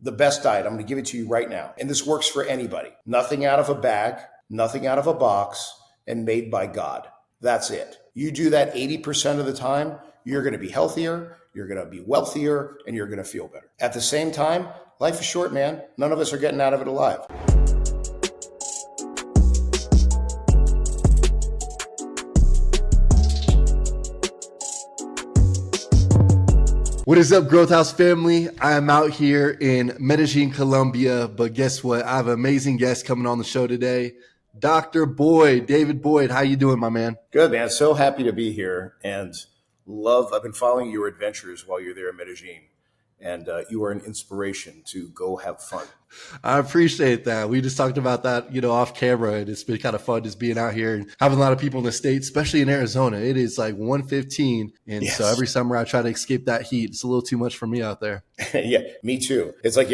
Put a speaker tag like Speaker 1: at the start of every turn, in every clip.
Speaker 1: the best diet. I'm going to give it to you right now. And this works for anybody. Nothing out of a bag, nothing out of a box, and made by God. That's it. You do that 80% of the time, you're going to be healthier, you're going to be wealthier, and you're going to feel better. At the same time, life is short, man. None of us are getting out of it alive.
Speaker 2: What is up, Growth House family? I am out here in Medellin, Colombia, but guess what? I have an amazing guest coming on the show today. Dr. Boyd, David Boyd. How you doing, my man?
Speaker 1: Good, man. So happy to be here and I've been following your adventures while you're there in Medellin. And you are an inspiration to go have fun.
Speaker 2: I appreciate that. We just talked about that, off camera, and it's been kind of fun just being out here and having a lot of people in the States, especially in Arizona. It is like 1:15. And
Speaker 1: yes.
Speaker 2: So every summer I try to escape that heat. It's a little too much for me out there.
Speaker 1: Yeah, me too. It's like,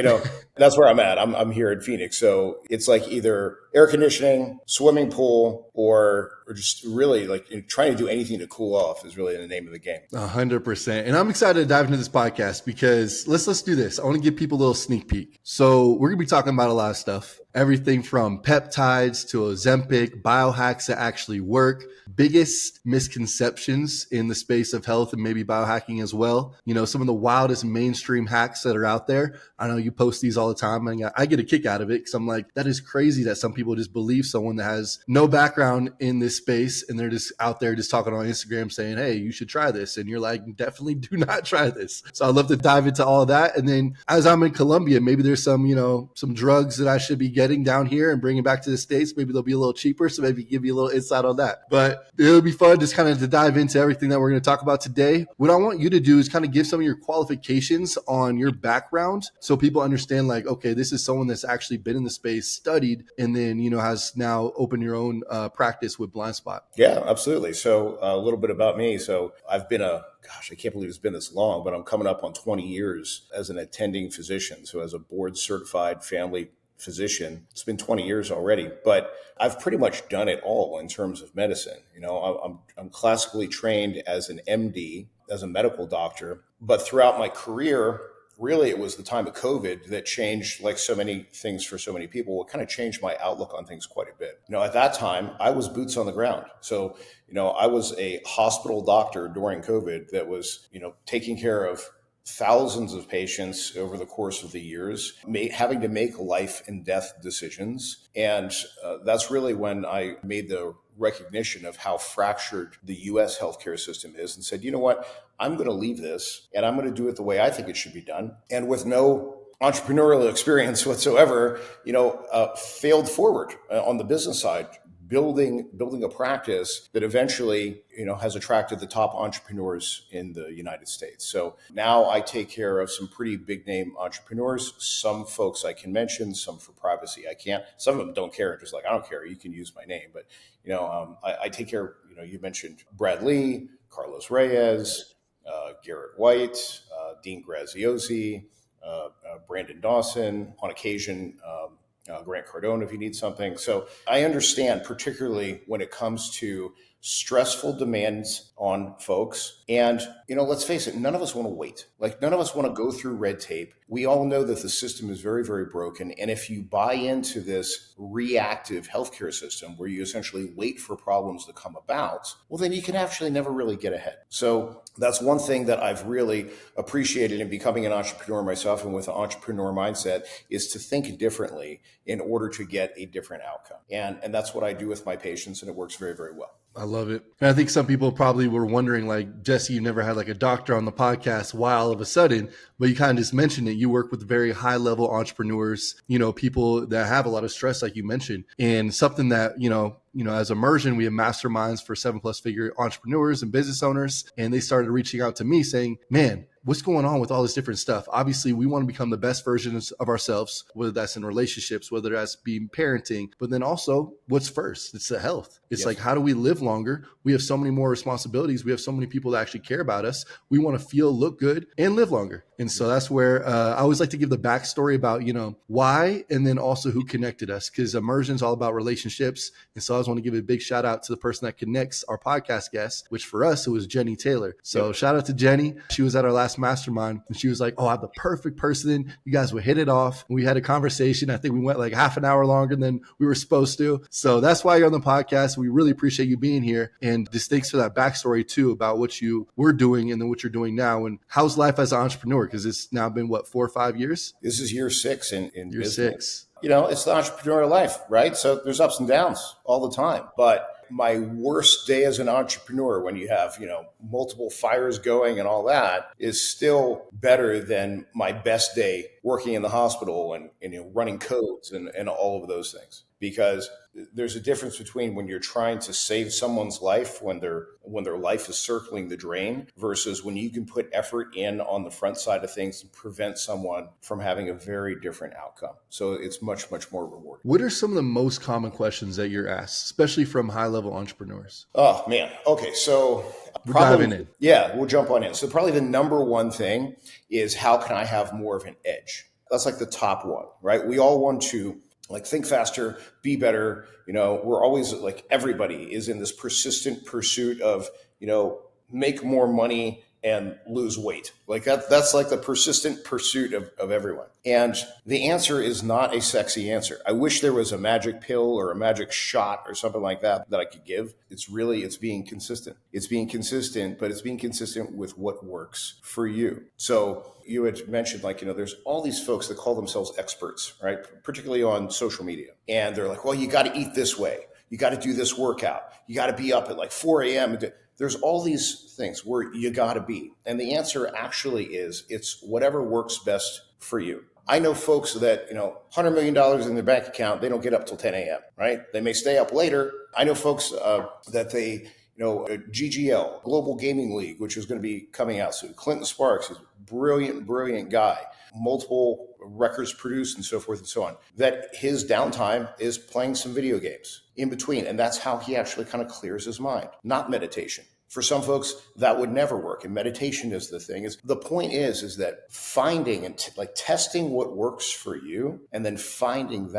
Speaker 1: that's where I'm at. I'm here in Phoenix. So it's like either air conditioning, swimming pool, or just really like trying to do anything to cool off is really the name of the game.
Speaker 2: 100%. And I'm excited to dive into this podcast because let's do this. I want to give people a little sneak peek. So we're going to be talking about a lot of stuff. Everything from peptides to Ozempic, biohacks that actually work, biggest misconceptions in the space of health and maybe biohacking as well. Some of the wildest mainstream hacks that are out there. I know you post these all the time and I get a kick out of it because I'm like, that is crazy that some people just believe someone that has no background in this space and they're just out there just talking on Instagram saying, hey, you should try this. And you're like, definitely do not try this. So I'd love to dive into all of that. And then as I'm in Colombia, maybe there's some drugs that I should be getting down here and bringing back to the States. Maybe they'll be a little cheaper. So maybe give you a little insight on that. But it'll be fun just kind of to dive into everything that we're going to talk about today. What I want you to do is kind of give some of your qualifications on your background so people understand like, okay, this is someone that's actually been in the space, studied, and then, has now opened your own practice with Blind Spot.
Speaker 1: Yeah, absolutely. So a little bit about me. So I've been I can't believe it's been this long, but I'm coming up on 20 years as an attending physician. So as a board certified family physician, it's been 20 years already, but I've pretty much done it all in terms of medicine. I'm classically trained as an MD, as a medical doctor, but throughout my career, really, it was the time of COVID that changed, like so many things for so many people. It kind of changed my outlook on things quite a bit. At that time, I was boots on the ground. So, I was a hospital doctor during COVID that was, taking care of thousands of patients over the course of the years, having to make life and death decisions. And that's really when I made the recognition of how fractured the U.S. healthcare system is and said, you know what, I'm going to leave this and I'm going to do it the way I think it should be done. And with no entrepreneurial experience whatsoever, failed forward on the business side, building a practice that eventually, has attracted the top entrepreneurs in the United States. So now I take care of some pretty big name entrepreneurs. Some folks I can mention, some for privacy I can't. Some of them don't care. Just like, I don't care. You can use my name. But, I take care, you mentioned Brad Lee, Carlos Reyes, Garrett White, Dean Graziosi, Brandon Dawson, on occasion, Grant Cardone if you need something. So I understand, particularly when it comes to stressful demands on folks. And, let's face it, none of us want to wait. Like none of us want to go through red tape. We all know that the system is very, very broken. And if you buy into this reactive healthcare system where you essentially wait for problems to come about, well, then you can actually never really get ahead. So that's one thing that I've really appreciated in becoming an entrepreneur myself and with an entrepreneur mindset is to think differently in order to get a different outcome. And that's what I do with my patients, and it works very, very well.
Speaker 2: I love it. And I think some people probably were wondering, like, Jesse, you never had like a doctor on the podcast. Why all of a sudden? But you kind of just mentioned it. You work with very high level entrepreneurs, people that have a lot of stress, like you mentioned, and something that, as Immersion, we have masterminds for 7+ figure entrepreneurs and business owners. And they started reaching out to me saying, man, what's going on with all this different stuff? Obviously, we want to become the best versions of ourselves, whether that's in relationships, whether that's being parenting, but then also what's first? It's the health. It's like, how do we live longer? We have so many more responsibilities. We have so many people that actually care about us. We want to feel, look good, and live longer. And so that's where I always like to give the backstory about, why, and then also who connected us, because Immersion is all about relationships. And so I always want to give a big shout out to the person that connects our podcast guest, which for us, it was Jenny Taylor. So shout out to Jenny. She was at our last last mastermind, and she was like, oh, I'm the perfect person. You guys would hit it off. And we had a conversation. I think we went like half an hour longer than we were supposed to. So that's why you're on the podcast. We really appreciate you being here. And just thanks for that backstory too about what you were doing and then what you're doing now. And how's life as an entrepreneur? Because it's now been 4 or 5 years?
Speaker 1: This is year 6 in
Speaker 2: Year
Speaker 1: business.
Speaker 2: 6.
Speaker 1: It's the entrepreneurial life, right? So there's ups and downs all the time. But my worst day as an entrepreneur, when you have, multiple fires going and all that, is still better than my best day working in the hospital and running codes and all of those things. Because there's a difference between when you're trying to save someone's life when their life is circling the drain versus when you can put effort in on the front side of things and prevent someone from having a very different outcome. So it's much, much more rewarding.
Speaker 2: What are some of the most common questions that you're asked, especially from high-level entrepreneurs?
Speaker 1: Oh, man. Okay. So
Speaker 2: we're diving in.
Speaker 1: Yeah, we'll jump on in. So probably the number one thing is, how can I have more of an edge? That's like the top one, right? We all want to think faster, be better. We're always everybody is in this persistent pursuit of, make more money and lose weight. That's like the persistent pursuit of everyone. And the answer is not a sexy answer. I wish there was a magic pill or a magic shot or something like that I could give. It's being consistent. It's being consistent, but it's being consistent with what works for you. So you had mentioned there's all these folks that call themselves experts, right? Particularly on social media. And they're like, well, you got to eat this way. You got to do this workout. You got to be up at 4 a.m. There's all these things where you got to be. And the answer actually is, it's whatever works best for you. I know folks that, $100 million in their bank account, they don't get up till 10 a.m., right? They may stay up later. I know folks that they, GGL, Global Gaming League, which is going to be coming out soon. Clinton Sparks is a brilliant guy. Multiple records produced and so forth and so on, that his downtime is playing some video games in between. And that's how he actually kind of clears his mind, not meditation. For some folks, that would never work. And meditation is the thing. The point is that finding and testing what works for you and then finding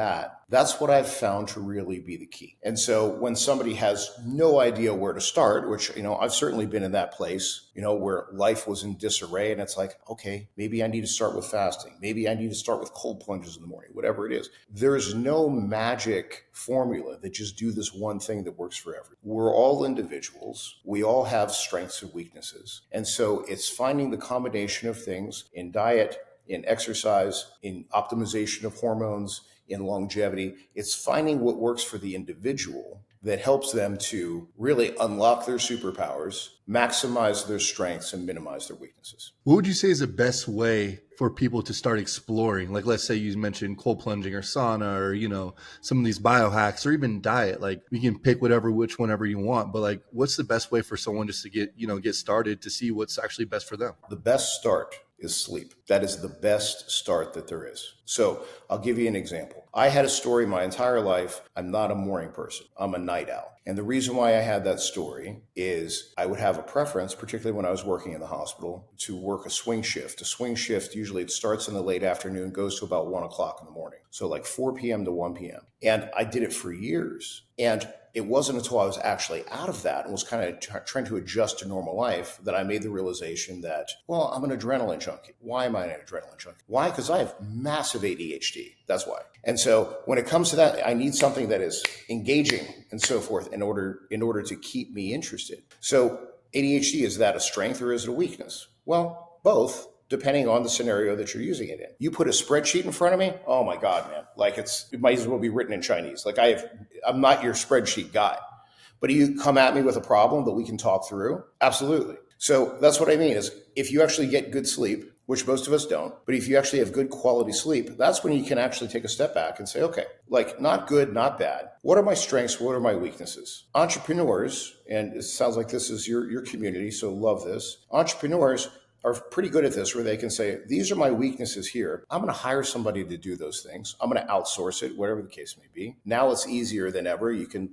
Speaker 1: that's what I've found to really be the key. And so when somebody has no idea where to start, which, I've certainly been in that place, where life was in disarray, and it's like, okay, maybe I need to start with fasting. Maybe I need to start with cold plunges in the morning, whatever it is. There's no magic formula that just do this one thing that works for everyone. We're all individuals. We all have strengths and weaknesses. And so it's finding the combination of things in diet, in exercise, in optimization of hormones, in longevity. It's finding what works for the individual that helps them to really unlock their superpowers, maximize their strengths, and minimize their weaknesses.
Speaker 2: What would you say is the best way for people to start exploring? Let's say you mentioned cold plunging or sauna or, some of these biohacks or even diet. You can pick whichever you want, but what's the best way for someone just to get started to see what's actually best for them?
Speaker 1: The best start is sleep. That is the best start that there is. So I'll give you an example. I had a story my entire life. I'm not a morning person. I'm a night owl. And the reason why I had that story is I would have a preference, particularly when I was working in the hospital, to work a swing shift. A swing shift, usually it starts in the late afternoon, goes to about 1 o'clock in the morning. So 4 p.m. to 1 p.m. And I did it for years. And it wasn't until I was actually out of that and was kind of trying to adjust to normal life that I made the realization that, well, I'm an adrenaline junkie. Why am I an adrenaline junkie? Why? Because I have massive ADHD. That's why. And so when it comes to that, I need something that is engaging and so forth in order to keep me interested. So ADHD, is that a strength or is it a weakness? Well, both, depending on the scenario that you're using it in. You put a spreadsheet in front of me, oh my God, man. It might as well be written in Chinese. I'm not your spreadsheet guy. But you come at me with a problem that we can talk through, absolutely. So that's what I mean is, if you actually get good sleep, which most of us don't, but if you actually have good quality sleep, that's when you can actually take a step back and say, okay, not good, not bad. What are my strengths? What are my weaknesses? Entrepreneurs, and it sounds like this is your community, so love this. Entrepreneurs are pretty good at this, where they can say, these are my weaknesses here. I'm going to hire somebody to do those things. I'm going to outsource it, whatever the case may be. Now it's easier than ever. You can,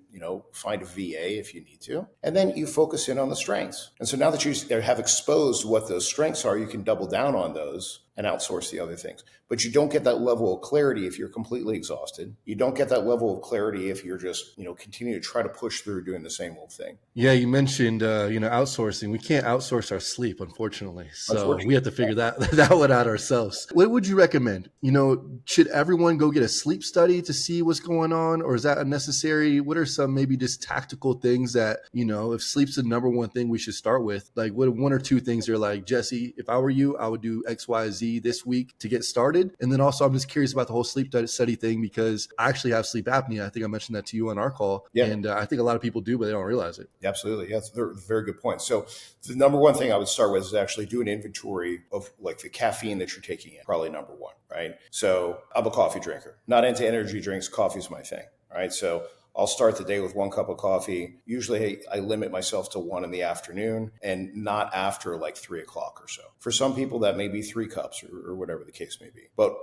Speaker 1: find a VA if you need to. And then you focus in on the strengths. And so now that you have exposed what those strengths are, you can double down on those and outsource the other things. But you don't get that level of clarity if you're completely exhausted. You don't get that level of clarity if you're just, continue to try to push through doing the same old thing.
Speaker 2: Yeah, you mentioned outsourcing. We can't outsource our sleep, unfortunately. So we
Speaker 1: Unfortunately.
Speaker 2: have to figure that one out ourselves. What would you recommend? Should everyone go get a sleep study to see what's going on, or is that unnecessary? What are some maybe just tactical things that if sleep's the number one thing we should start with? Like, what one or two things are like, Jesse, if I were you, I would do X, Y, Z this week to get started. And then also, I'm just curious about the whole sleep study thing because I actually have sleep apnea. I think I mentioned that to you on our call, and I think a lot of people do, but they don't realize it.
Speaker 1: Absolutely. Yeah, that's a very good point. So the number one thing I would start with is actually do an inventory of like the caffeine that you're taking in, probably number one, right? So I'm a coffee drinker, not into energy drinks. Coffee's my thing, right? So I'll start the day with 1 cup of coffee. Usually I limit myself to 1 in the afternoon and not after like 3 o'clock or so. For some people, that may be 3 cups or whatever the case may be. But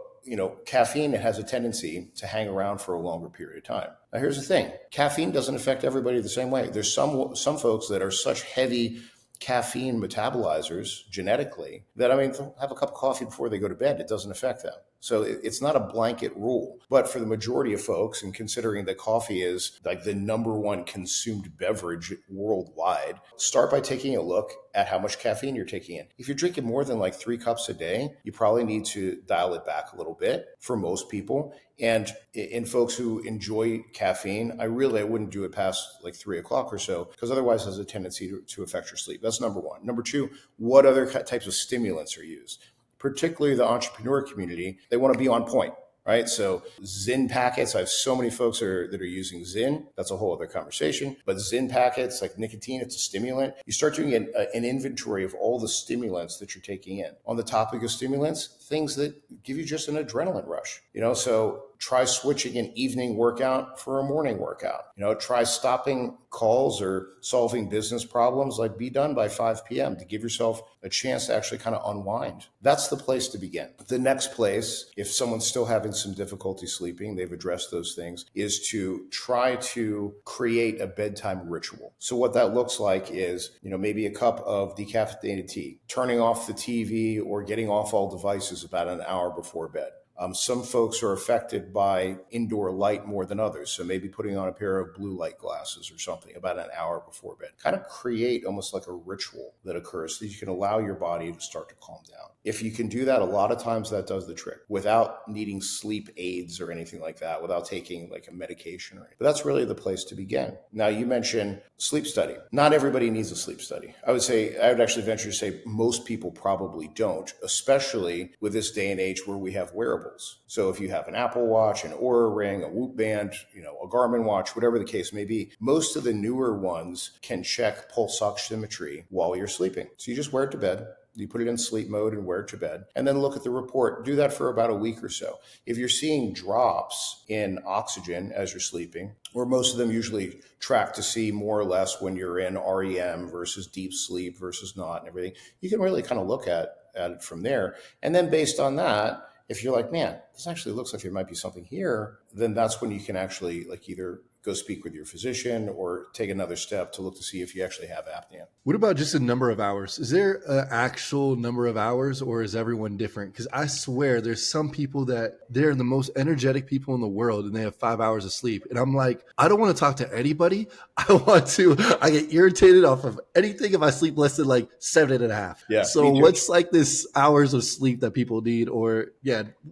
Speaker 1: caffeine has a tendency to hang around for a longer period of time. Now, here's the thing. Caffeine doesn't affect everybody the same way. There's some folks that are such heavy caffeine metabolizers genetically that, they'll have a cup of coffee before they go to bed. It doesn't affect them. So it's not a blanket rule. But for the majority of folks, and considering that coffee is like the number one consumed beverage worldwide, start by taking a look at how much caffeine you're taking in. If you're drinking more than like 3 cups a day, you probably need to dial it back a little bit for most people. And in folks who enjoy caffeine, I wouldn't do it past like 3 o'clock or so, because otherwise it has a tendency to affect your sleep. That's number one. Number two, what other types of stimulants are used? Particularly the entrepreneur community, they want to be on point, right? So Zyn packets, I have so many folks that are using Zyn. That's a whole other conversation. But Zyn packets, like nicotine, it's a stimulant. You start doing an inventory of all the stimulants that you're taking in. On the topic of stimulants, things that give you just an adrenaline rush, so try switching an evening workout for a morning workout. Try stopping calls or solving business problems, like be done by 5 p.m. to give yourself a chance to actually kind of unwind. That's the place to begin. The next place, if someone's still having some difficulty sleeping, they've addressed those things, is to try to create a bedtime ritual. So what that looks like is, maybe a cup of decaffeinated tea, turning off the TV or getting off all devices about an hour before bed. Some folks are affected by indoor light more than others. So maybe putting on a pair of blue light glasses or something about an hour before bed. Kind of create almost like a ritual that occurs so that you can allow your body to start to calm down. If you can do that, a lot of times that does the trick without needing sleep aids or anything like that, without taking like a medication or anything. But that's really the place to begin. Now, you mentioned sleep study. Not everybody needs a sleep study. I would actually venture to say most people probably don't, especially with this day and age where we have wearables. So if you have an Apple Watch, an Oura Ring, a Whoop Band, a Garmin watch, whatever the case may be, most of the newer ones can check pulse oximetry while you're sleeping. So you just wear it to bed. You put it in sleep mode and wear it to bed, and then look at the report. Do that for about a week or so. If you're seeing drops in oxygen as you're sleeping, or most of them usually track to see more or less when you're in REM versus deep sleep versus not and everything, you can really kind of look at it from there. And then based on that, if you're like, man, this actually looks like there might be something here, then that's when you can actually like either go speak with your physician or take another step to look to see if you actually have apnea.
Speaker 2: What about just a number of hours? Is there an actual number of hours, or is everyone different? Because I swear there's some people that they're the most energetic people in the world and they have 5 hours of sleep. And I'm like, I don't want to talk to anybody. I get irritated off of anything if I sleep less than like 7.5.
Speaker 1: Yeah.
Speaker 2: So what's like this hours of sleep that people need? Or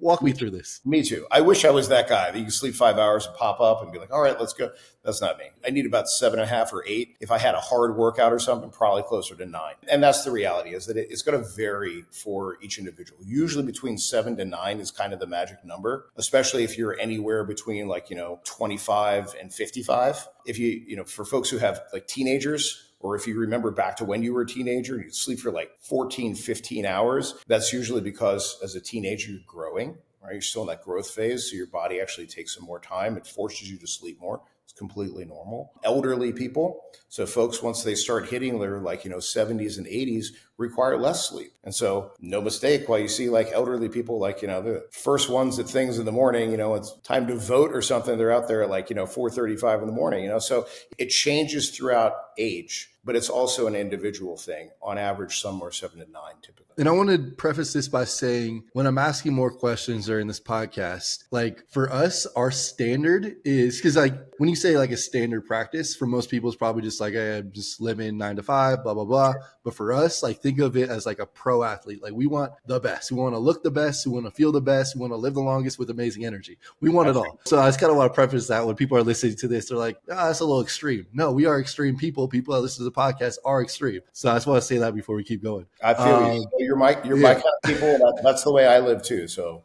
Speaker 2: walk me through this.
Speaker 1: Me too. I wish I was that guy that you can sleep 5 hours and pop up and be like, all right, let's go. That's not me. I need about 7.5 or 8. If I had a hard workout or something, probably closer to 9. And that's the reality, is that it's going to vary for each individual. Usually between 7 to 9 is kind of the magic number, especially if you're anywhere between 25 and 55. If for folks who have like teenagers, or if you remember back to when you were a teenager, you sleep for like 14, 15 hours. That's usually because as a teenager, you're growing, right? You're still in that growth phase. So your body actually takes some more time. It forces you to sleep more. It's completely normal. Elderly people, so folks, once they start hitting their 70s and 80s, require less sleep. And so no mistake, why you see like elderly people, the first ones at things in the morning, it's time to vote or something, they're out there at 4:35 in the morning, so it changes throughout age. but it's also an individual thing. On average, some are 7 to 9 typically.
Speaker 2: And I want to preface this by saying, when I'm asking more questions during this podcast, like for us, our standard is, because like when you say like a standard practice, for most people, it's probably just like, hey, I'm just living 9 to 5, blah, blah, blah. But for us, like think of it as like a pro athlete. Like we want the best. We want to look the best. We want to feel the best. We want to live the longest with amazing energy. We want it all. So I just kind of want to preface that when people are listening to this, they're like, that's a little extreme. No, we are extreme people. People that listen to the podcast are extreme. So I just want to say that before we keep going.
Speaker 1: I feel you. You're my kind of people. That's the way I live too. So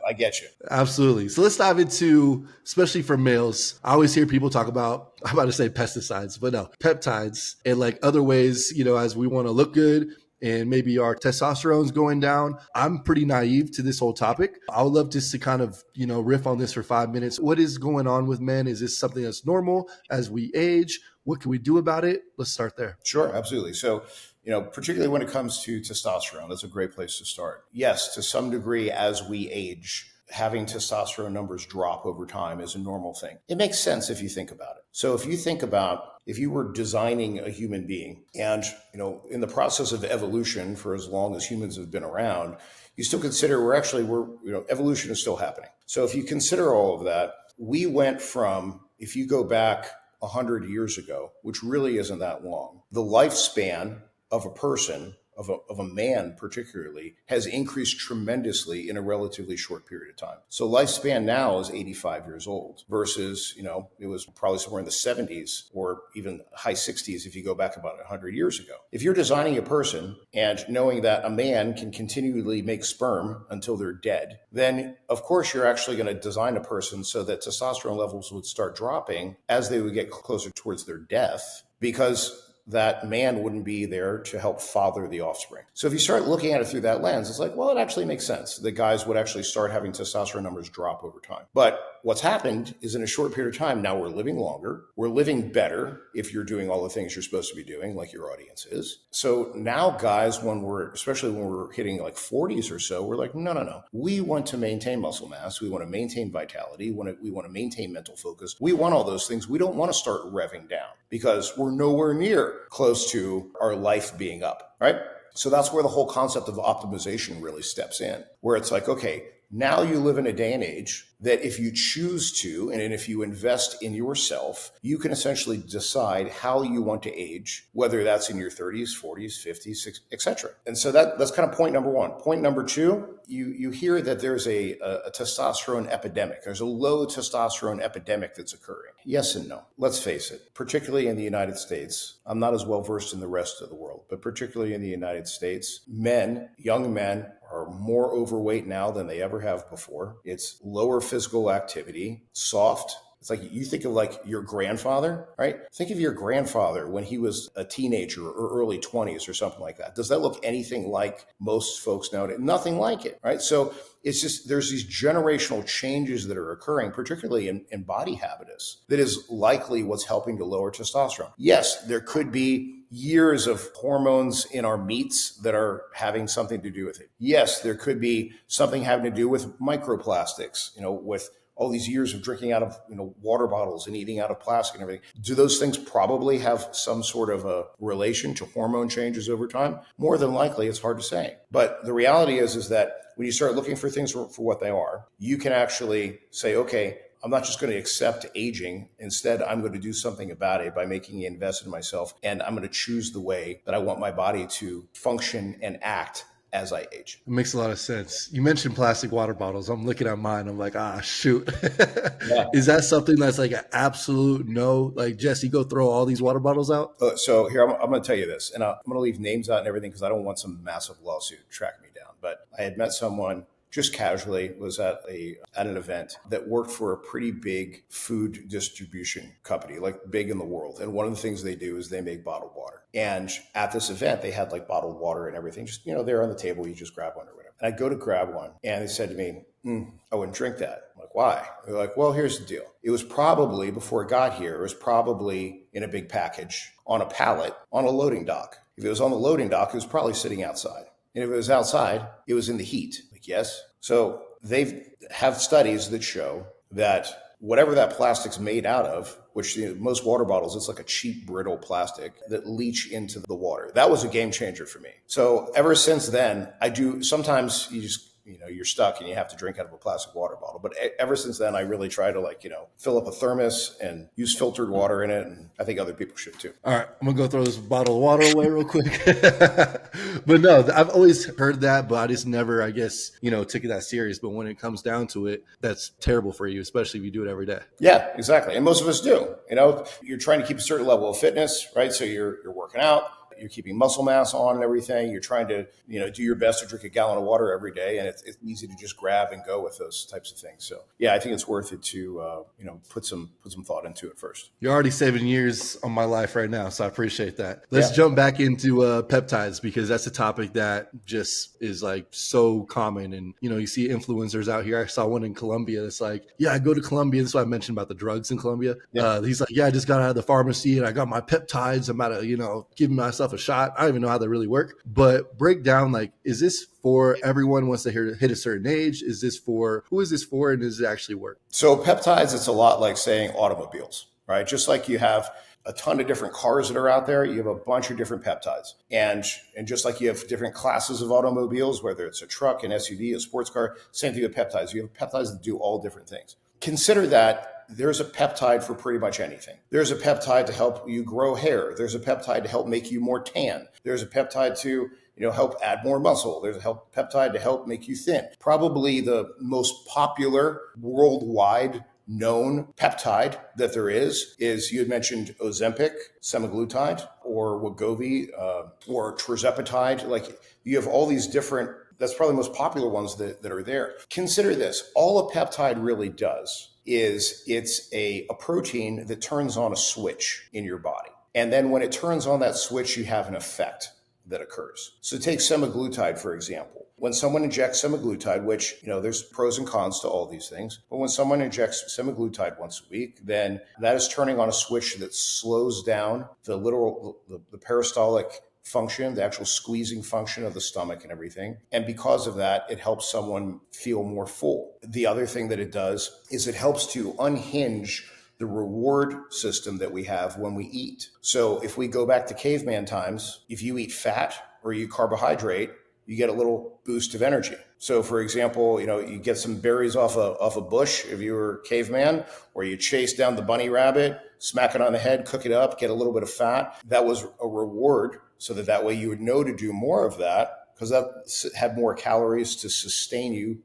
Speaker 1: I get you.
Speaker 2: Absolutely. So let's dive into, especially for males, I always hear people talk about, I'm about to say pesticides, but no, peptides and like other ways, as we want to look good and maybe our testosterone's going down. I'm pretty naive to this whole topic. I would love just to kind of, riff on this for 5 minutes. What is going on with men? Is this something that's normal as we age? What can we do about it? Let's start there.
Speaker 1: Sure, absolutely. So, particularly when it comes to testosterone, that's a great place to start. Yes, to some degree, as we age, having testosterone numbers drop over time is a normal thing. It makes sense if you think about it. So if you think about if you were designing a human being and, in the process of evolution for as long as humans have been around, you still consider evolution is still happening. So if you consider all of that, we went from, if you go back 100 years ago, which really isn't that long, the lifespan of a person, of a man particularly, has increased tremendously in a relatively short period of time. So lifespan now is 85 years old versus, it was probably somewhere in the 70s or even high 60s if you go back about 100 years ago. If you're designing a person and knowing that a man can continually make sperm until they're dead, then of course you're actually going to design a person so that testosterone levels would start dropping as they would get closer towards their death, because that man wouldn't be there to help father the offspring. So if you start looking at it through that lens, it's like, well, it actually makes sense that guys would actually start having testosterone numbers drop over time. But what's happened is in a short period of time, now we're living longer, we're living better if you're doing all the things you're supposed to be doing, like your audience is. So now guys, especially when we're hitting like 40s or so, we're like, no. We want to maintain muscle mass. We want to maintain vitality. We want to maintain mental focus. We want all those things. We don't want to start revving down because we're nowhere near close to our life being up, right? So that's where the whole concept of optimization really steps in, where it's like, okay, now you live in a day and age that if you choose to, and if you invest in yourself, you can essentially decide how you want to age, whether that's in your 30s, 40s, 50s, etc. And so that's kind of point number one. Point number two, you hear that there's a testosterone epidemic. There's a low testosterone epidemic that's occurring. Yes and no. Let's face it, particularly in the United States, I'm not as well versed in the rest of the world, but particularly in the United States, young men are more overweight now than they ever have before. It's lower physical activity, soft. It's like you think of like your grandfather, right? Think of your grandfather when he was a teenager or early 20s or something like that. Does that look anything like most folks nowadays? Nothing like it, right? So it's just, there's these generational changes that are occurring, particularly in body habitus, that is likely what's helping to lower testosterone. Yes, there could be years of hormones in our meats that are having something to do with it. Yes, there could be something having to do with microplastics, with all these years of drinking out of water bottles and eating out of plastic and everything. Do those things probably have some sort of a relation to hormone changes over time? More than likely, it's hard to say. But the reality is that when you start looking for things for what they are, you can actually say, okay, I'm not just going to accept aging. Instead, I'm going to do something about it by making an investment in myself. And I'm going to choose the way that I want my body to function and act as I age.
Speaker 2: It makes a lot of sense. You mentioned plastic water bottles. I'm looking at mine. I'm like, shoot.
Speaker 1: Yeah.
Speaker 2: Is that something that's like an absolute no? Like, Jesse, go throw all these water bottles out?
Speaker 1: So here, I'm going to tell you this, and I'm going to leave names out and everything because I don't want some massive lawsuit to track me down. But I had met someone just casually, was at an event that worked for a pretty big food distribution company, like big in the world. And one of the things they do is they make bottled water. And at this event, they had like bottled water and everything. Just, there on the table, you just grab one or whatever. And I go to grab one and they said to me, I wouldn't drink that. I'm like, why? They're like, well, here's the deal. It was probably, before it got here, it was probably in a big package on a pallet on a loading dock. If it was on the loading dock, it was probably sitting outside. And if it was outside, it was in the heat. Like, yes. So they have studies that show that whatever that plastic's made out of, which most water bottles, it's like a cheap, brittle plastic that leach into the water. That was a game changer for me. So ever since then, I do, sometimes you just, you're stuck and you have to drink out of a plastic water bottle. But ever since then, I really try to fill up a thermos and use filtered water in it. And I think other people should too.
Speaker 2: All right, I'm gonna go throw this bottle of water away real quick. But no, I've always heard that, but I just never, I guess, took it that serious. But when it comes down to it, that's terrible for you, especially if you do it every day.
Speaker 1: Yeah, exactly. And most of us do. You're trying to keep a certain level of fitness, right? So you're working out. You're keeping muscle mass on and everything. You're trying to, do your best to drink a gallon of water every day. And it's easy to just grab and go with those types of things. So yeah, I think it's worth it to, put some thought into it first.
Speaker 2: You're already saving years on my life right now. So I appreciate that. Let's jump back into peptides, because that's a topic that just is like so common. And, you see influencers out here. I saw one in Colombia. That's like, yeah, I go to Colombia. That's why I mentioned about the drugs in Colombia. Yeah. He's like, yeah, I just got out of the pharmacy and I got my peptides. I'm about to, give myself a shot. I don't even know how they really work, but break down, is this for everyone once they hit a certain age? Who is this for, and does it actually work?
Speaker 1: So peptides, it's a lot like saying automobiles, right? Just like you have a ton of different cars that are out there, you have a bunch of different peptides. And just like you have different classes of automobiles, whether it's a truck, an SUV, a sports car, same thing with peptides. You have peptides that do all different things. Consider that there's a peptide for pretty much anything. There's a peptide to help you grow hair. There's a peptide to help make you more tan. There's a peptide to help add more muscle. There's a peptide to help make you thin. Probably the most popular worldwide known peptide that there is you had mentioned Ozempic, semaglutide, or Wegovy, or tirzepatide. You have all these different, that's probably the most popular ones that are there. Consider this, all a peptide really does is it's a protein that turns on a switch in your body. And then when it turns on that switch, you have an effect that occurs. So take semaglutide, for example. When someone injects semaglutide, which, there's pros and cons to all these things, but when someone injects semaglutide once a week, then that is turning on a switch that slows down the peristaltic function, the actual squeezing function of the stomach and everything. And because of that, it helps someone feel more full. The other thing that it does is it helps to unhinge the reward system that we have when we eat. So if we go back to caveman times, if you eat fat or you carbohydrate, you get a little boost of energy. So for example, you get some berries off a bush if you were a caveman, or you chase down the bunny rabbit, smack it on the head, cook it up, get a little bit of fat. That was a reward, so that way you would know to do more of that, because that had more calories to sustain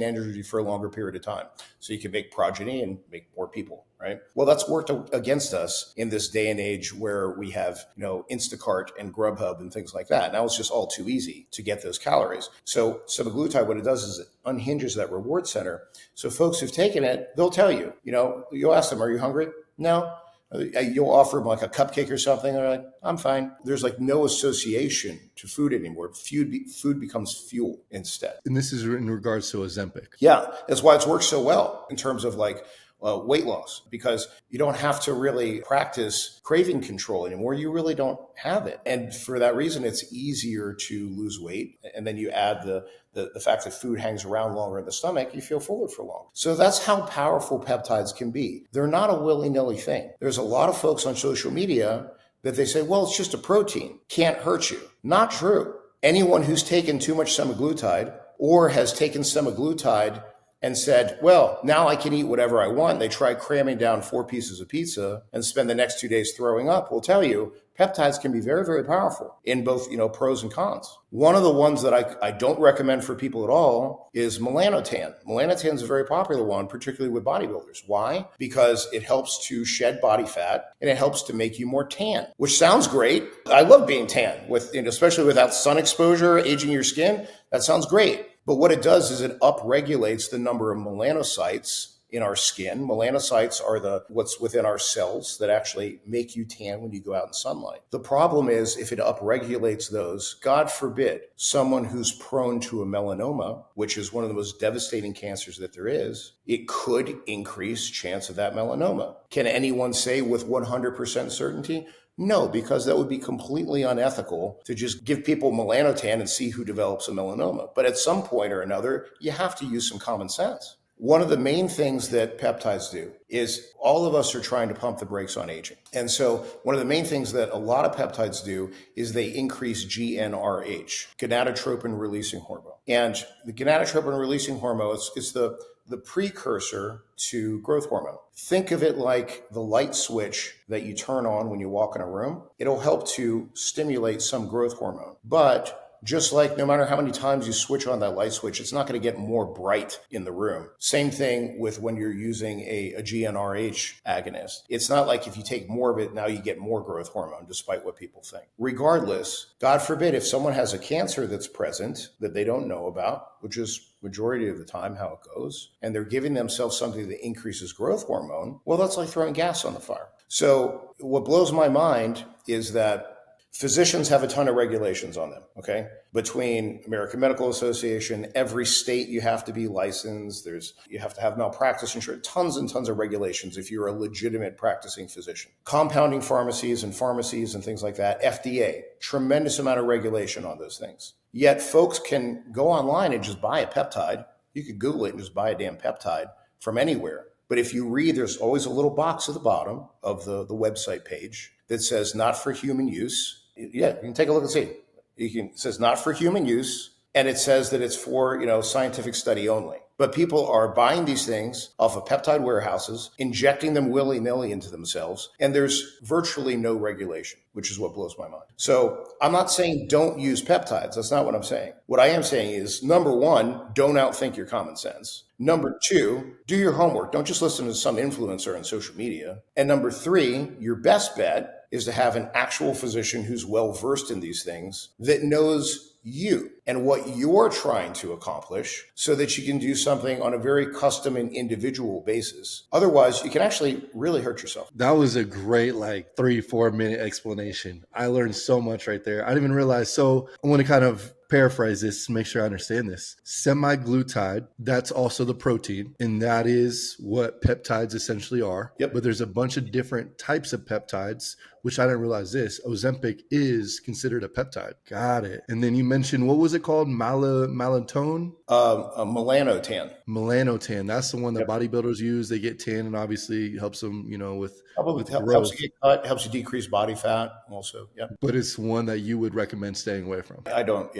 Speaker 1: energy for a longer period of time. So you can make progeny and make more people, right? Well, that's worked against us in this day and age where we have, Instacart and Grubhub and things like that. Now it's just all too easy to get those calories. So semaglutide, what it does is it unhinges that reward center. So folks who've taken it, they'll tell you, you'll ask them, are you hungry? No. You'll offer them like a cupcake or something. They're like, I'm fine. There's no association to food anymore. Food becomes fuel instead.
Speaker 2: And this is in regards to Ozempic.
Speaker 1: Yeah, that's why it's worked so well in terms of weight loss, because you don't have to really practice craving control anymore. You really don't have it. And for that reason, it's easier to lose weight. And then you add the fact that food hangs around longer in the stomach, you feel fuller for long. So that's how powerful peptides can be. They're not a willy-nilly thing. There's a lot of folks on social media that they say, well, it's just a protein, can't hurt you. Not true. Anyone who's taken too much semaglutide or has taken semaglutide and said, well, now I can eat whatever I want. They try cramming down 4 pieces of pizza and spend the next 2 days throwing up. We'll tell you, peptides can be very, very powerful in both, pros and cons. One of the ones that I don't recommend for people at all is melanotan. Melanotan is a very popular one, particularly with bodybuilders. Why? Because it helps to shed body fat and it helps to make you more tan, which sounds great. I love being tan, especially without sun exposure, aging your skin. That sounds great. But what it does is it upregulates the number of melanocytes in our skin. Melanocytes are what's within our cells that actually make you tan when you go out in sunlight. The problem is if it upregulates those, God forbid, someone who's prone to a melanoma, which is one of the most devastating cancers that there is, it could increase chance of that melanoma. Can anyone say with 100% certainty? No, because that would be completely unethical to just give people melanotan and see who develops a melanoma. But at some point or another, you have to use some common sense. One of the main things that peptides do is all of us are trying to pump the brakes on aging. And so one of the main things that a lot of peptides do is they increase GnRH, gonadotropin releasing hormone. And the gonadotropin releasing hormone is the precursor to growth hormone. Think of it like the light switch that you turn on when you walk in a room. It'll help to stimulate some growth hormone. But just like no matter how many times you switch on that light switch, it's not going to get more bright in the room. Same thing with when you're using a GnRH agonist. It's not like if you take more of it, now you get more growth hormone, despite what people think. Regardless, God forbid, if someone has a cancer that's present that they don't know about, which is majority of the time how it goes, and they're giving themselves something that increases growth hormone, well, that's like throwing gas on the fire. So what blows my mind is that physicians have a ton of regulations on them, okay? Between American Medical Association, every state you have to be licensed, you have to have malpractice insurance, tons and tons of regulations if you're a legitimate practicing physician. Compounding pharmacies and things like that, FDA, tremendous amount of regulation on those things. Yet folks can go online and just buy a peptide. You could Google it and just buy a damn peptide from anywhere. But if you read, there's always a little box at the bottom of the website page that says not for human use. Yeah, you can take a look and see. It says not for human use, and it says that it's for, scientific study only. But people are buying these things off of peptide warehouses, injecting them willy-nilly into themselves, and there's virtually no regulation, which is what blows my mind. So I'm not saying don't use peptides. That's not what I'm saying. What I am saying is, number one, don't outthink your common sense. Number two, do your homework. Don't just listen to some influencer on social media. And number three, your best bet is to have an actual physician who's well-versed in these things that knows you and what you're trying to accomplish so that you can do something on a very custom and individual basis. Otherwise, you can actually really hurt yourself.
Speaker 2: That was a great 3-4 minute explanation. I learned so much right there. I didn't even realize. So I want to kind of paraphrase this to make sure I understand this. Semi-glutide, that's also the protein, and that is what peptides essentially are.
Speaker 1: Yep.
Speaker 2: But there's a bunch of different types of peptides, which I didn't realize this. Ozempic is considered a peptide. Got it. And then you mentioned, what was it called? Melatonin?
Speaker 1: Melanotan.
Speaker 2: Melanotan. That's the one that bodybuilders use. They get tan, and obviously helps them, with
Speaker 1: helps
Speaker 2: growth.
Speaker 1: you get cut, helps you decrease body fat also. Yeah.
Speaker 2: But it's one that you would recommend staying away from.
Speaker 1: I don't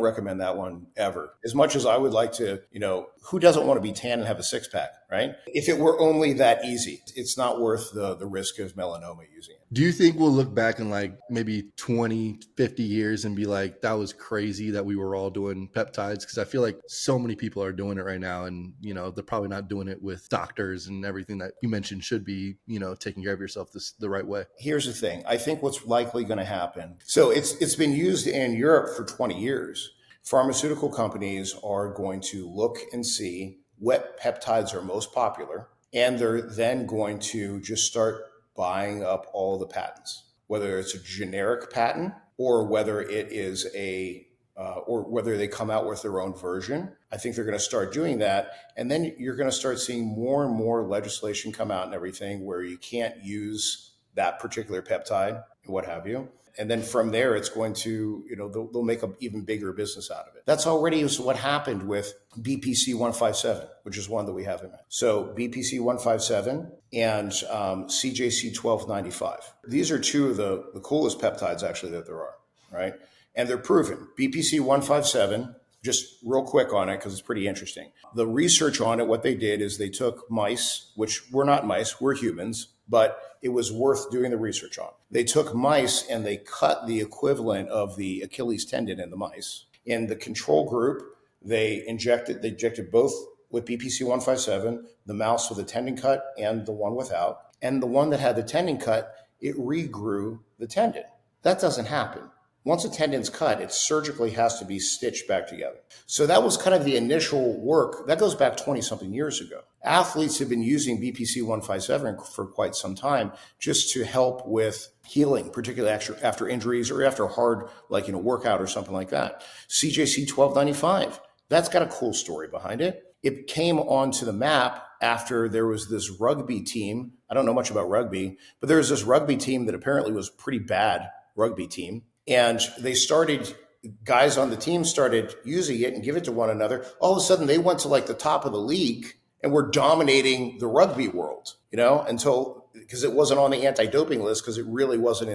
Speaker 1: recommend that one ever. As much as I would like to, who doesn't want to be tan and have a six pack, right? If it were only that easy, it's not worth the risk of melanoma using it.
Speaker 2: Do you think we'll look back in maybe 20, 50 years and be like, that was crazy that we were all doing peptides? Because I feel like so many people are doing it right now, and, they're probably not doing it with doctors and everything that you mentioned should be, taking care of yourself the right way.
Speaker 1: Here's the thing. I think what's likely going to happen. So it's been used in Europe for 20 years. Pharmaceutical companies are going to look and see what peptides are most popular, and they're then going to just start buying up all the patents, whether it's a generic patent or whether it is or whether they come out with their own version. I think they're going to start doing that. And then you're going to start seeing more and more legislation come out and everything where you can't use that particular peptide and what have you. And then from there, it's going to, they'll make an even bigger business out of it. That's already what happened with BPC 157, which is one that we have in it. So BPC 157 and CJC 1295. These are two of the coolest peptides actually that there are, right? And they're proven. BPC 157, just real quick on it because it's pretty interesting. The research on it, what they did is they took mice, which we're not mice, we're humans, but it was worth doing the research on. They took mice and they cut the equivalent of the Achilles tendon in the mice. In the control group, they injected both with BPC 157, the mouse with a tendon cut and the one without. And the one that had the tendon cut, it regrew the tendon. That doesn't happen. Once a tendon's cut, it surgically has to be stitched back together. So that was kind of the initial work. That goes back 20-something years ago. Athletes have been using BPC 157 for quite some time just to help with healing, particularly after injuries or after a hard, workout or something like that. CJC 1295, that's got a cool story behind it. It came onto the map after there was this rugby team. I don't know much about rugby, but there was this rugby team that apparently was a pretty bad rugby team. And guys on the team started using it and give it to one another. All of a sudden, they went to the top of the league and we're dominating the rugby world, until, because it wasn't on the anti-doping list, because it really wasn't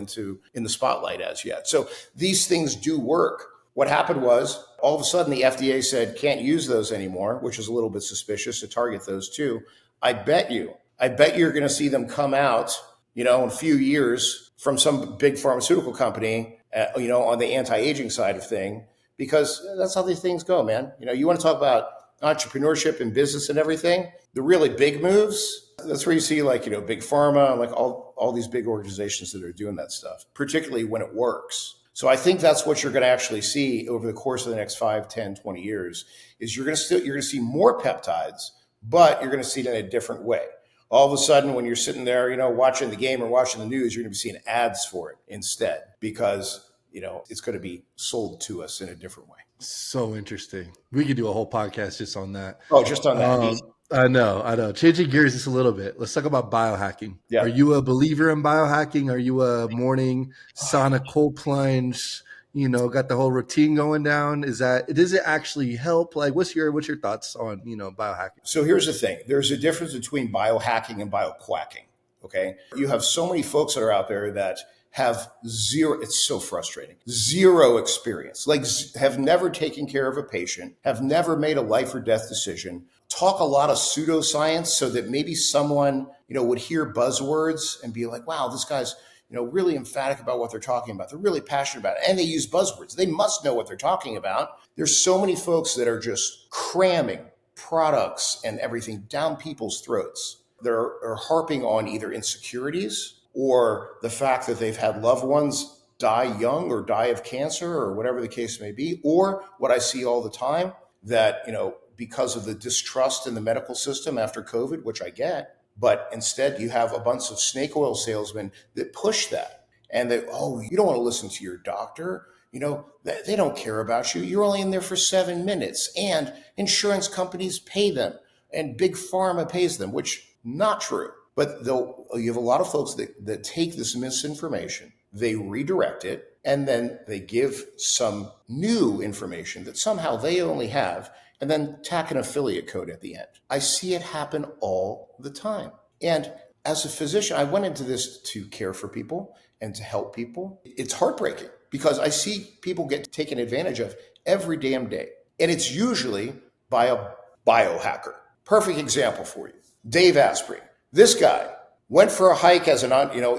Speaker 1: in the spotlight as yet. So these things do work. What happened was, all of a sudden the FDA said can't use those anymore, which is a little bit suspicious to target those too. I bet you're going to see them come out, in a few years from some big pharmaceutical company, on the anti-aging side of thing, because that's how these things go, man. You want to talk about entrepreneurship and business and everything, the really big moves, that's where you see big pharma, like all these big organizations that are doing that stuff, particularly when it works. So I think that's what you're going to actually see over the course of the next 5, 10, 20 years is you're going to see more peptides, but you're going to see it in a different way. All of a sudden, when you're sitting there, watching the game or watching the news, you're going to be seeing ads for it instead, because, it's going to be sold to us in a different way.
Speaker 2: So interesting. We could do a whole podcast just on that.
Speaker 1: Oh, just on that.
Speaker 2: I know. Changing gears just a little bit. Let's talk about biohacking. Yeah. Are you a believer in biohacking? Are you a morning sauna cold plunge? Got the whole routine going down. Does it actually help? Like, what's your thoughts on, biohacking?
Speaker 1: So here's the thing. There's a difference between biohacking and bioquacking. Okay. You have so many folks that are out there that have zero, it's so frustrating, zero experience, like have never taken care of a patient, have never made a life or death decision, talk a lot of pseudoscience so that maybe someone, would hear buzzwords and be like, wow, this guy's, really emphatic about what they're talking about. They're really passionate about it. And they use buzzwords. They must know what they're talking about. There's so many folks that are just cramming products and everything down people's throats. They're harping on either insecurities or the fact that they've had loved ones die young or die of cancer or whatever the case may be, or what I see all the time that, because of the distrust in the medical system after COVID, which I get, but instead you have a bunch of snake oil salesmen that push that. And you don't want to listen to your doctor. They don't care about you. You're only in there for 7 minutes, and insurance companies pay them and big pharma pays them, which not true. But you have a lot of folks that take this misinformation, they redirect it, and then they give some new information that somehow they only have, and then tack an affiliate code at the end. I see it happen all the time. And as a physician, I went into this to care for people and to help people. It's heartbreaking because I see people get taken advantage of every damn day. And it's usually by a biohacker. Perfect example for you. Dave Asprey. This guy went for a hike as an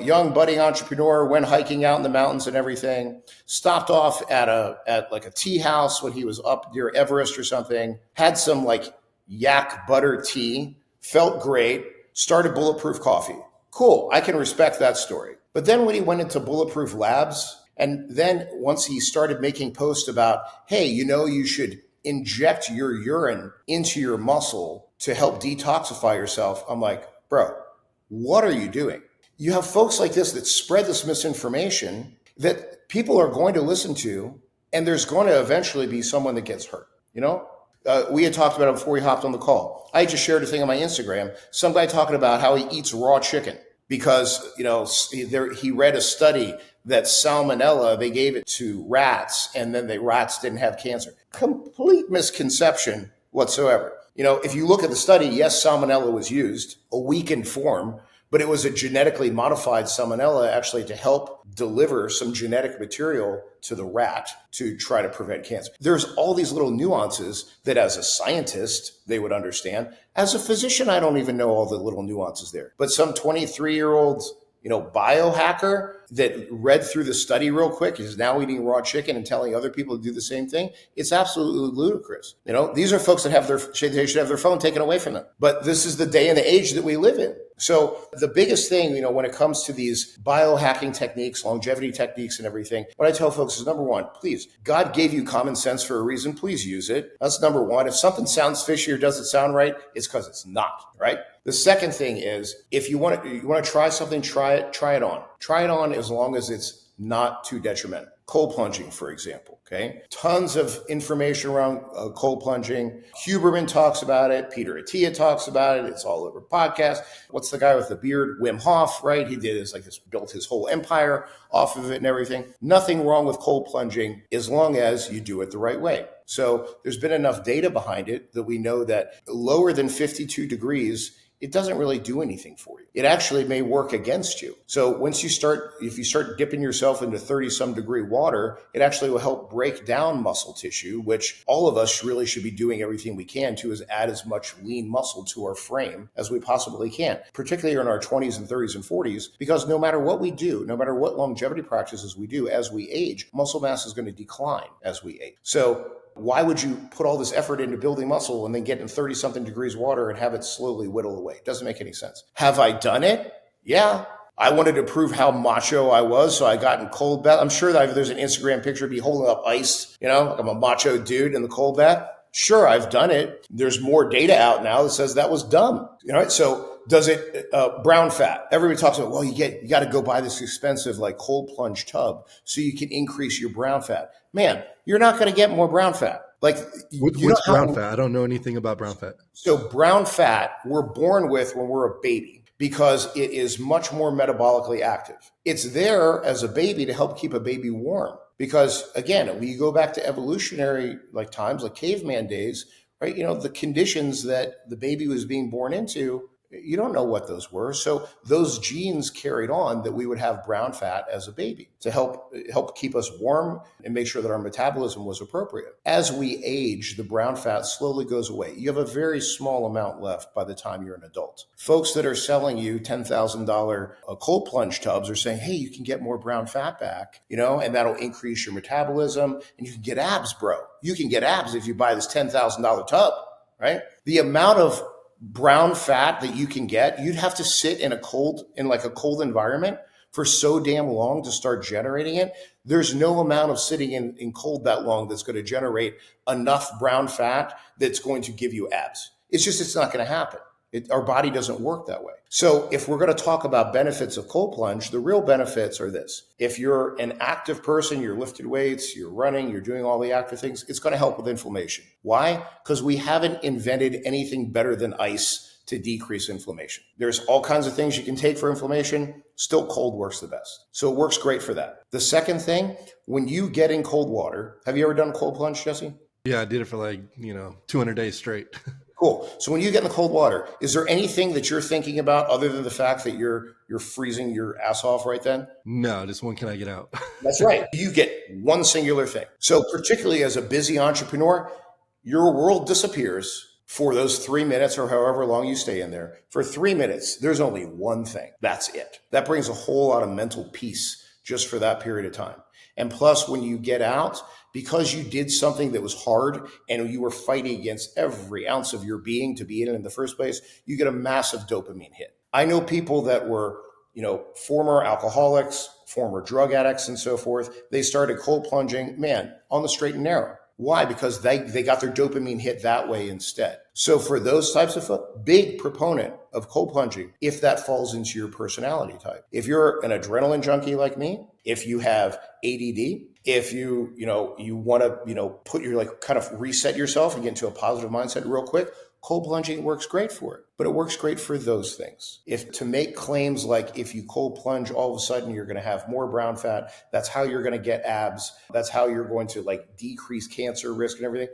Speaker 1: young budding entrepreneur, went hiking out in the mountains and everything, stopped off at like a tea house when he was up near Everest or something, had some like yak butter tea, felt great, started Bulletproof Coffee. Cool, I can respect that story. But then when he went into Bulletproof Labs, and then once he started making posts about, hey, you should inject your urine into your muscle to help detoxify yourself, I'm like, bro, what are you doing? You have folks like this that spread this misinformation that people are going to listen to, and there's going to eventually be someone that gets hurt. We had talked about it before we hopped on the call. I just shared a thing on my Instagram, some guy talking about how he eats raw chicken because, he read a study that salmonella, they gave it to rats, and then the rats didn't have cancer. Complete misconception whatsoever. If you look at the study, yes, salmonella was used, a weakened form, but it was a genetically modified salmonella actually to help deliver some genetic material to the rat to try to prevent cancer. There's all these little nuances that as a scientist, they would understand. As a physician, I don't even know all the little nuances there. But some 23-year-old biohacker that read through the study real quick is now eating raw chicken and telling other people to do the same thing. It's absolutely ludicrous. These are folks that they should have their phone taken away from them. But this is the day and the age that we live in. So the biggest thing, when it comes to these biohacking techniques, longevity techniques and everything, what I tell folks is number one, please, God gave you common sense for a reason. Please use it. That's number one. If something sounds fishy or doesn't sound right, it's because it's not, right? The second thing is if you want to try something, try it on. Try it on as long as it's not too detrimental. Cold plunging, for example, okay? Tons of information around cold plunging. Huberman talks about it. Peter Attia talks about it. It's all over podcasts. What's the guy with the beard? Wim Hof, right? He did built his whole empire off of it and everything. Nothing wrong with cold plunging as long as you do it the right way. So there's been enough data behind it that we know that lower than 52 degrees, it doesn't really do anything for you. It actually may work against you. So if you start dipping yourself into 30-some degree water, it actually will help break down muscle tissue, which all of us really should be doing everything we can to is add as much lean muscle to our frame as we possibly can, particularly in our 20s and 30s and 40s, because no matter what we do, no matter what longevity practices we do, as we age, muscle mass is going to decline as we age. So why would you put all this effort into building muscle and then get in 30-something degrees water and have it slowly whittle away? It doesn't make any sense. Have I done it? Yeah. I wanted to prove how macho I was, so I got in cold bath. I'm sure that there's an Instagram picture of me holding up ice, like I'm a macho dude in the cold bath. Sure, I've done it. There's more data out now that says that was dumb. So does it brown fat? Everybody talks about, well, you got to go buy this expensive cold plunge tub so you can increase your brown fat. Man, you're not going to get more brown fat.
Speaker 2: What's brown fat? I don't know anything about brown fat.
Speaker 1: So brown fat we're born with when we're a baby because it is much more metabolically active. It's there as a baby to help keep a baby warm. Because again, when you go back to evolutionary times, like caveman days, right? The conditions that the baby was being born into, you don't know what those were. So those genes carried on that we would have brown fat as a baby to help keep us warm and make sure that our metabolism was appropriate. As we age, the brown fat slowly goes away. You have a very small amount left by the time you're an adult. Folks that are selling you $10,000 cold plunge tubs are saying, hey, you can get more brown fat back, and that'll increase your metabolism and you can get abs, bro. You can get abs if you buy this $10,000 tub, right? The amount of brown fat that you can get, you'd have to sit in a cold environment for so damn long to start generating it. There's no amount of sitting in cold that long that's going to generate enough brown fat that's going to give you abs. It's not going to happen. Our body doesn't work that way. So if we're going to talk about benefits of cold plunge, the real benefits are this. If you're an active person, you're lifted weights, you're running, you're doing all the active things, it's going to help with inflammation. Why? Because we haven't invented anything better than ice to decrease inflammation. There's all kinds of things you can take for inflammation. Still, cold works the best. So it works great for that. The second thing, when you get in cold water, have you ever done cold plunge, Jesse?
Speaker 2: Yeah, I did it for 200 days straight.
Speaker 1: Cool. So when you get in the cold water, is there anything that you're thinking about other than the fact that you're freezing your ass off right then?
Speaker 2: No, just when can I get out?
Speaker 1: That's right. You get one singular thing. So particularly as a busy entrepreneur, your world disappears for those 3 minutes or however long you stay in there. For 3 minutes, there's only one thing. That's it. That brings a whole lot of mental peace just for that period of time. And plus, when you get out, because you did something that was hard and you were fighting against every ounce of your being to be in the first place, you get a massive dopamine hit. I know people that were, former alcoholics, former drug addicts and so forth. They started cold plunging, on the straight and narrow. Why? Because they got their dopamine hit that way instead. So for those types of big proponent of cold plunging, if that falls into your personality type. If you're an adrenaline junkie like me, if you have ADD, if you want to, put your kind of reset yourself and get into a positive mindset real quick, cold plunging works great for it, but it works great for those things. If to make claims like if you cold plunge, all of a sudden you're going to have more brown fat, that's how you're going to get abs, that's how you're going to decrease cancer risk and everything.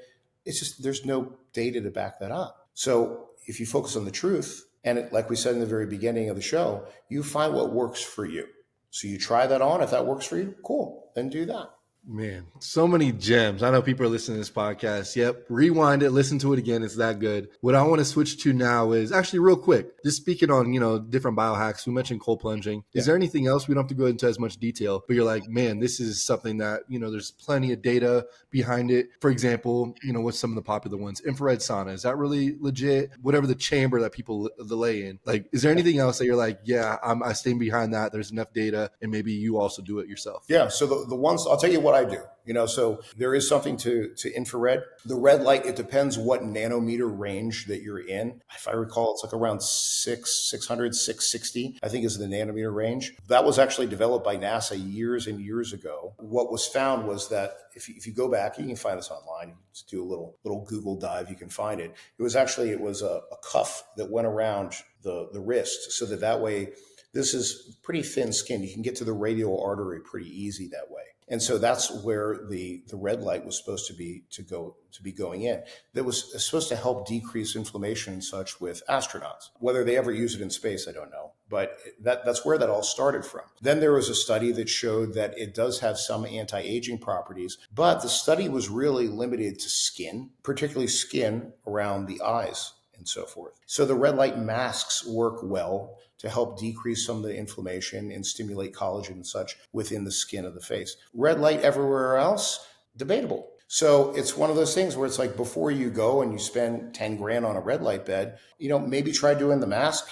Speaker 1: It's just, there's no data to back that up. So if you focus on the truth, and like we said in the very beginning of the show, you find what works for you. So you try that on. If that works for you, cool, then do that.
Speaker 2: Man, so many gems. I know people are listening to this podcast. Yep. Rewind it, listen to it again. It's that good. What I want to switch to now is actually real quick, just speaking on, different biohacks. We mentioned cold plunging. Is there anything else? We don't have to go into as much detail, but you're like, man, this is something that, there's plenty of data behind it. For example, what's some of the popular ones? Infrared sauna. Is that really legit? Whatever the chamber that people lay in. Is there anything else that you're like, yeah, I stand behind that. There's enough data and maybe you also do it yourself?
Speaker 1: Yeah. So the ones, I'll tell you what I do. So there is something to infrared. The red light, it depends what nanometer range that you're in. If I recall, it's like around 600, 660, I think is the nanometer range. That was actually developed by NASA years and years ago. What was found was that if you go back, you can find this online, just do a little Google dive, you can find it. It was a cuff that went around the wrist so that way, this is pretty thin skin. You can get to the radial artery pretty easy that way. And so that's where the red light was supposed to be going in. That was supposed to help decrease inflammation and such with astronauts. Whether they ever use it in space, I don't know. But that's where that all started from. Then there was a study that showed that it does have some anti-aging properties, but the study was really limited to skin, particularly skin around the eyes and so forth. So the red light masks work well to help decrease some of the inflammation and stimulate collagen and such within the skin of the face. Red light everywhere else, debatable. So it's one of those things where it's like before you go and you spend 10 grand on a red light bed, maybe try doing the mask,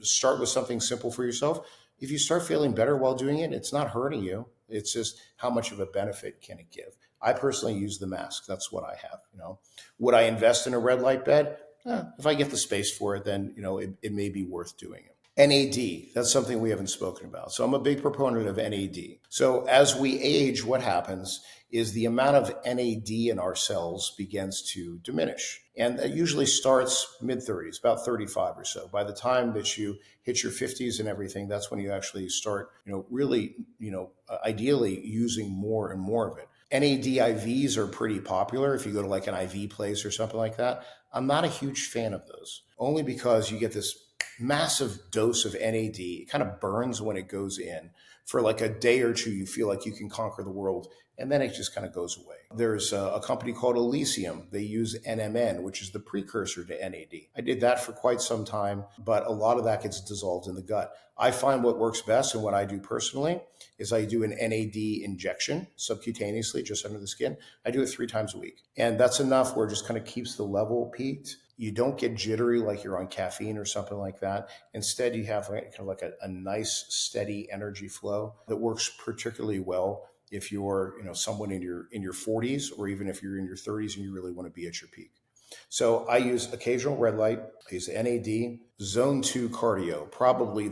Speaker 1: start with something simple for yourself. If you start feeling better while doing it, it's not hurting you. It's just how much of a benefit can it give? I personally use the mask. That's what I have. Would I invest in a red light bed? If I get the space for it, then it may be worth doing it. NAD, that's something we haven't spoken about. So I'm a big proponent of NAD. So as we age, what happens is the amount of NAD in our cells begins to diminish. And that usually starts mid-30s, about 35 or so. By the time that you hit your 50s and everything, that's when you actually start, really, ideally using more and more of it. NAD IVs are pretty popular if you go to like an IV place or something like that. I'm not a huge fan of those, only because you get this massive dose of NAD. It kind of burns when it goes in. For like a day or two, you feel like you can conquer the world, and then it just kind of goes away. There's a company called Elysium. They use NMN, which is the precursor to NAD. I did that for quite some time, but a lot of that gets dissolved in the gut. I find what works best and what I do personally is I do an NAD injection subcutaneously, just under the skin. I do it 3 times a week. And that's enough where it just kind of keeps the level peaked. You don't get jittery like you're on caffeine or something like that. Instead, you have kind of like a nice, steady energy flow that works particularly well if you're someone in your 40s, or even if you're in your 30s and you really want to be at your peak. So I use occasional red light, I use NAD, zone 2 cardio, probably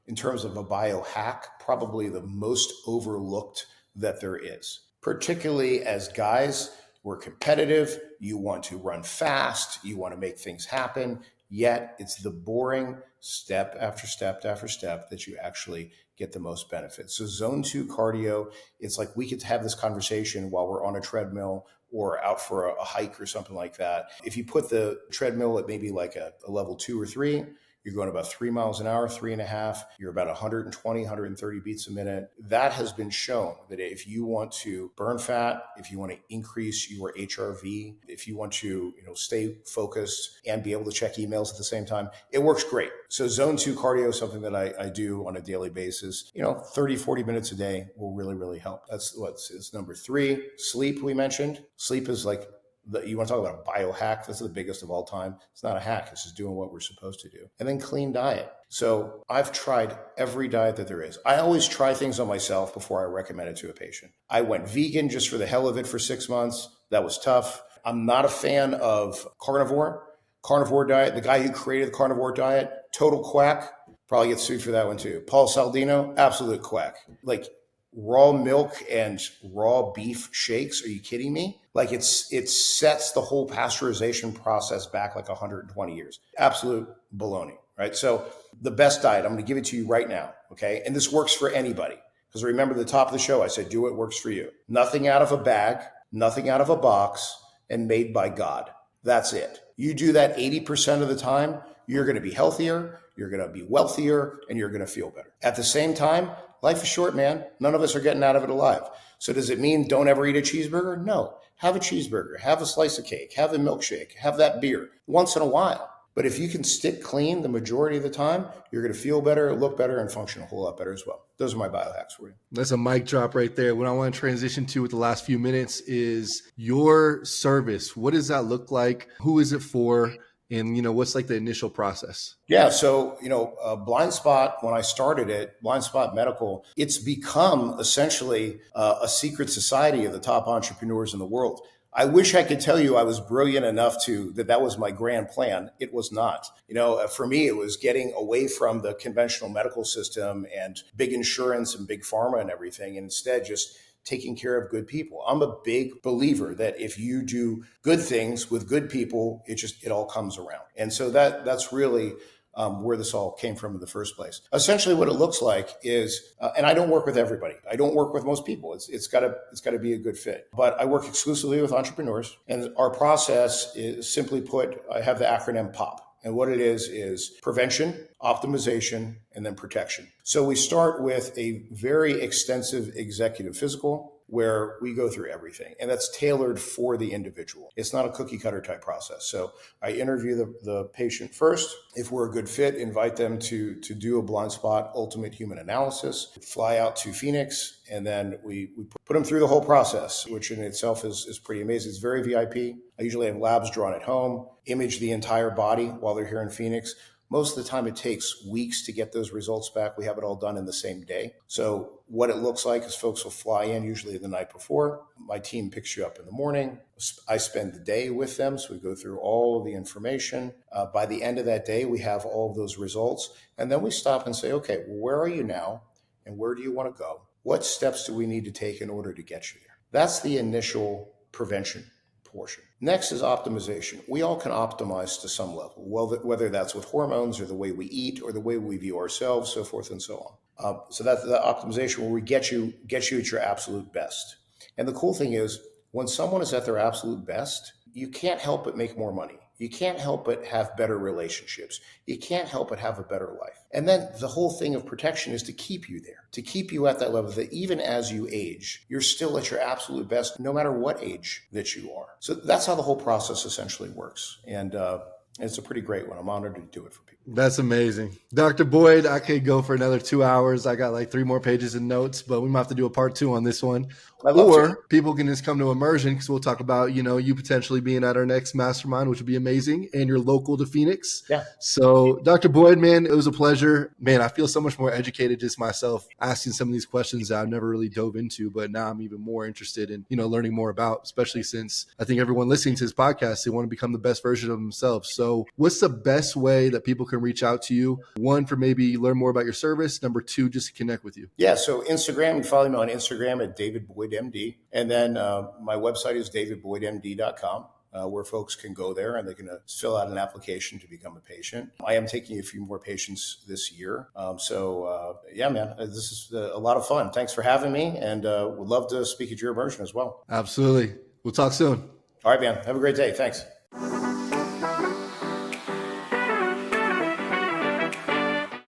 Speaker 1: in terms of a biohack, probably the most overlooked that there is. Particularly as guys, we're competitive, you want to run fast, you want to make things happen, yet it's the boring step after step after step that you actually get the most benefit. So zone 2 cardio, it's like we could have this conversation while we're on a treadmill or out for a hike or something like that. If you put the treadmill at maybe like a level 2 or 3, you're going about 3 miles an hour, 3.5. You're about 120, 130 beats a minute. That has been shown that if you want to burn fat, if you want to increase your HRV, if you want to stay focused and be able to check emails at the same time, it works great. So zone 2 cardio is something that I do on a daily basis. 30, 40 minutes a day will really, really help. It's number 3. Sleep, we mentioned. Sleep is like, you want to talk about a biohack? This is the biggest of all time. It's not a hack. It's just doing what we're supposed to do. And then clean diet. So I've tried every diet that there is. I always try things on myself before I recommend it to a patient. I went vegan just for the hell of it for 6 months. That was tough. I'm not a fan of carnivore diet. The guy who created the carnivore diet, total quack. Probably get sued for that one too. Paul Saldino, absolute quack. Like raw milk and raw beef shakes. Are you kidding me? Like it sets the whole pasteurization process back like 120 years. Absolute baloney, right? So the best diet, I'm going to give it to you right now. Okay. And this works for anybody. Because remember the top of the show, I said, do what works for you. Nothing out of a bag, nothing out of a box, and made by God. That's it. You do that 80% of the time, you're going to be healthier, you're going to be wealthier, and you're going to feel better. At the same time, life is short, man. None of us are getting out of it alive. So does it mean don't ever eat a cheeseburger? No. Have a cheeseburger, have a slice of cake, have a milkshake, have that beer once in a while. But if you can stick clean the majority of the time, you're going to feel better, look better, and function a whole lot better as well. Those are my biohacks for you.
Speaker 2: That's a mic drop right there. What I want to transition to with the last few minutes is your service. What does that look like? Who is it for? And, what's like the initial process?
Speaker 1: Yeah. So, Blind Spot, when I started it, Blind Spot Medical, it's become essentially a secret society of the top entrepreneurs in the world. I wish I could tell you I was brilliant enough that was my grand plan. It was not. For me, it was getting away from the conventional medical system and big insurance and big pharma and everything, and instead just taking care of good people. I'm a big believer that if you do good things with good people, it all comes around. And so that's really where this all came from in the first place. Essentially, what it looks like is, and I don't work with everybody. I don't work with most people. It's got to be a good fit. But I work exclusively with entrepreneurs, and our process is, simply put, I have the acronym POP. And what it is prevention, optimization, and then protection. So we start with a very extensive executive physical where we go through everything, and that's tailored for the individual. It's not a cookie cutter type process. So I interview the patient first. If we're a good fit, invite them to do a Blind Spot ultimate human analysis, fly out to Phoenix, and then we put them through the whole process, which in itself is pretty amazing. It's very VIP. I usually have labs drawn at home, image the entire body while they're here in Phoenix. Most of the time, it takes weeks to get those results back. We have it all done in the same day. So what it looks like is folks will fly in usually the night before. My team picks you up in the morning. I spend the day with them. So we go through all of the information. By the end of that day, we have all of those results. And then we stop and say, okay, well, where are you now? And where do you want to go? What steps do we need to take in order to get you there? That's the initial prevention portion. Next is optimization. We all can optimize to some level, whether that's with hormones or the way we eat or the way we view ourselves, so forth and so on. So that's the optimization where we get you at your absolute best. And the cool thing is, when someone is at their absolute best, you can't help but make more money. You can't help but have better relationships. You can't help but have a better life. And then the whole thing of protection is to keep you there, to keep you at that level that even as you age, you're still at your absolute best, no matter what age that you are. So that's how the whole process essentially works. And it's a pretty great one. I'm honored to do it for people.
Speaker 2: That's amazing. Dr. Boyd, I could go for another 2 hours. I got like 3 more pages in notes, but we might have to do a part 2 on this one. Or people can just come to Immersion because we'll talk about, you potentially being at our next mastermind, which would be amazing. And you're local to Phoenix.
Speaker 1: Yeah.
Speaker 2: So Dr. Boyd, man, it was a pleasure. Man, I feel so much more educated just myself asking some of these questions that I've never really dove into, but now I'm even more interested in, learning more about, especially since I think everyone listening to this podcast, they want to become the best version of themselves. So what's the best way that people can reach out to you? 1, for maybe learn more about your service. Number 2, just to connect with you.
Speaker 1: Yeah. So Instagram, you follow me on Instagram at David Boyd MD. And then my website is davidboydmd.com. Where folks can go there and they can fill out an application to become a patient. I am taking a few more patients this year. Yeah, man, this is a lot of fun. Thanks for having me, and would love to speak at your immersion as well.
Speaker 2: Absolutely. We'll talk soon.
Speaker 1: All right, man. Have a great day. Thanks.